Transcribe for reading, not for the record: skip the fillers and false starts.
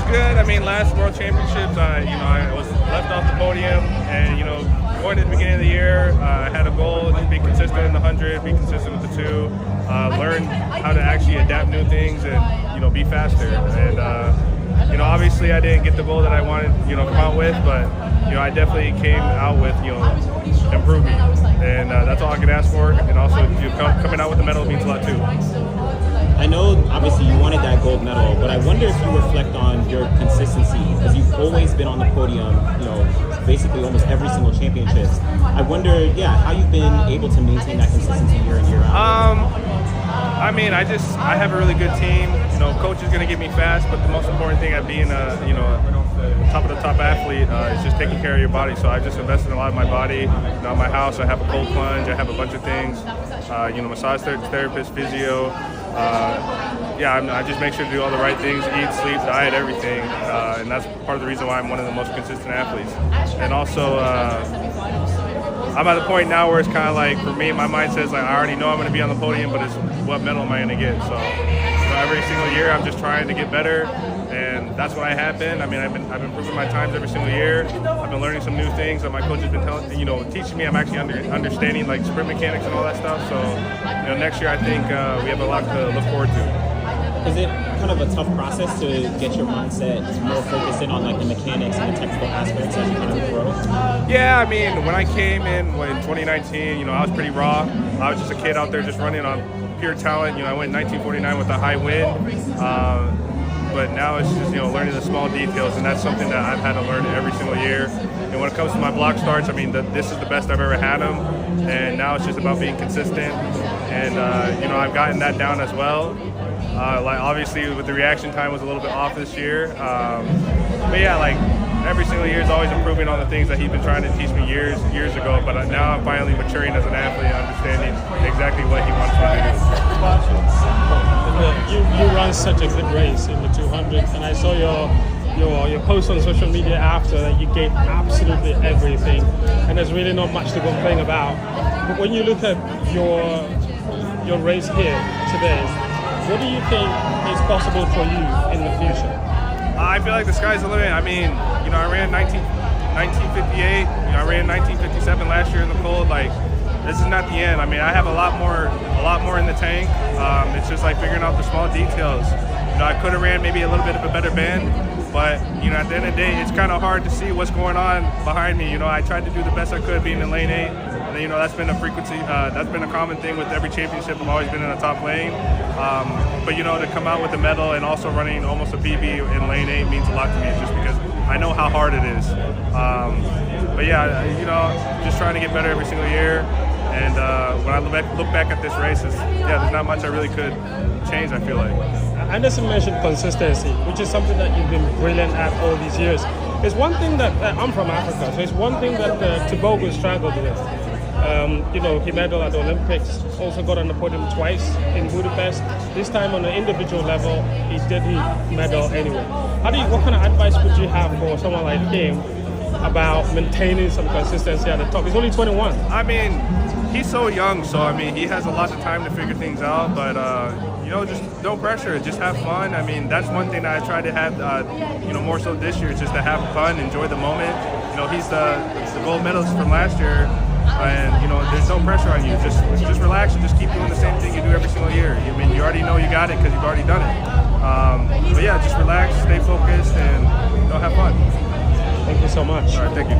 good. I mean, last World Championships, I was left off the podium, and going to the beginning of the year, I had a goal to be consistent in the 100, be consistent with the 2, learn how to actually adapt new things, and be faster. And obviously, I didn't get the goal that I wanted, come out with, but I definitely came out with improving, and that's all I can ask for. And also, coming out with the medal means a lot too. I know, obviously, you wanted that gold medal, but I wonder if you reflect on your consistency, because you've always been on the podium, basically almost every single championships. I wonder, how you've been able to maintain that consistency year in, year out. I mean, I have a really good team. Coach is going to get me fast, but the most important thing at being a top of the top athlete is just taking care of your body. So I just invested in a lot of my body. In my house, I have a cold plunge. I have a bunch of things. Massage therapist, physio. I just make sure to do all the right things: eat, sleep, diet, everything. And that's part of the reason why I'm one of the most consistent athletes. And also, I'm at the point now where it's kind of like, for me, my mind says, I already know I'm going to be on the podium, but it's what medal am I going to get? So every single year I'm just trying to get better, and that's what I have been. I mean, I've been improving my times every single year. I've been learning some new things that my coach has been teaching me. I'm actually understanding like sprint mechanics and all that stuff. So next year I think we have a lot to look forward to. Is it kind of a tough process to get your mindset more focused in on like the mechanics and the technical aspects as you kind of grow? Yeah, I mean, when I came in 2019, I was pretty raw. I was just a kid out there just running on pure talent. I went 1949 with a high wind. But now it's just, learning the small details, and that's something that I've had to learn every single year. And when it comes to my block starts, I mean, this is the best I've ever had them. And now it's just about being consistent. And, I've gotten that down as well. Obviously with the reaction time was a little bit off this year. But yeah, every single year is always improving on the things that he's been trying to teach me years ago. But now I'm finally maturing as an athlete, understanding exactly what he wants me to do. You run such a good race in the 200, and I saw your post on social media after that you gave absolutely everything, and there's really not much to complain about. But when you look at your race here today, what do you think is possible for you in the future? I feel like the sky's the limit. I mean, I ran 1958. I ran 1957 last year in the cold. This is not the end. I mean, I have a lot more in the tank. It's just figuring out the small details. I could have ran maybe a little bit of a better bend, but at the end of the day, it's kind of hard to see what's going on behind me. I tried to do the best I could being in lane 8. And that's been a frequency. That's been a common thing with every championship. I've always been in the top lane. But to come out with a medal and also running almost a PB in lane 8 means a lot to me, just because I know how hard it is. But yeah, just trying to get better every single year. And when I look back at this race, there's not much I really could change, I feel like. Anderson mentioned consistency, which is something that you've been brilliant at all these years. It's one thing that I'm from Africa, so it's one thing that Tobago struggled with. He medaled at the Olympics, also got on the podium twice in Budapest. This time on an individual level, he didn't medal anyway. What kind of advice would you have for someone like him about maintaining some consistency at the top? He's only 21. I mean, he's so young, so I mean, he has a lot of time to figure things out, but just no pressure, just have fun. I mean, that's one thing that I try to have, more so this year, is just to have fun, enjoy the moment. He's the gold medalist from last year, and there's no pressure on you. Just relax and just keep doing the same thing you do every single year. I mean, you already know you got it because you've already done it. But yeah, just relax, stay focused, and have fun. Thank you so much. All right, thank you.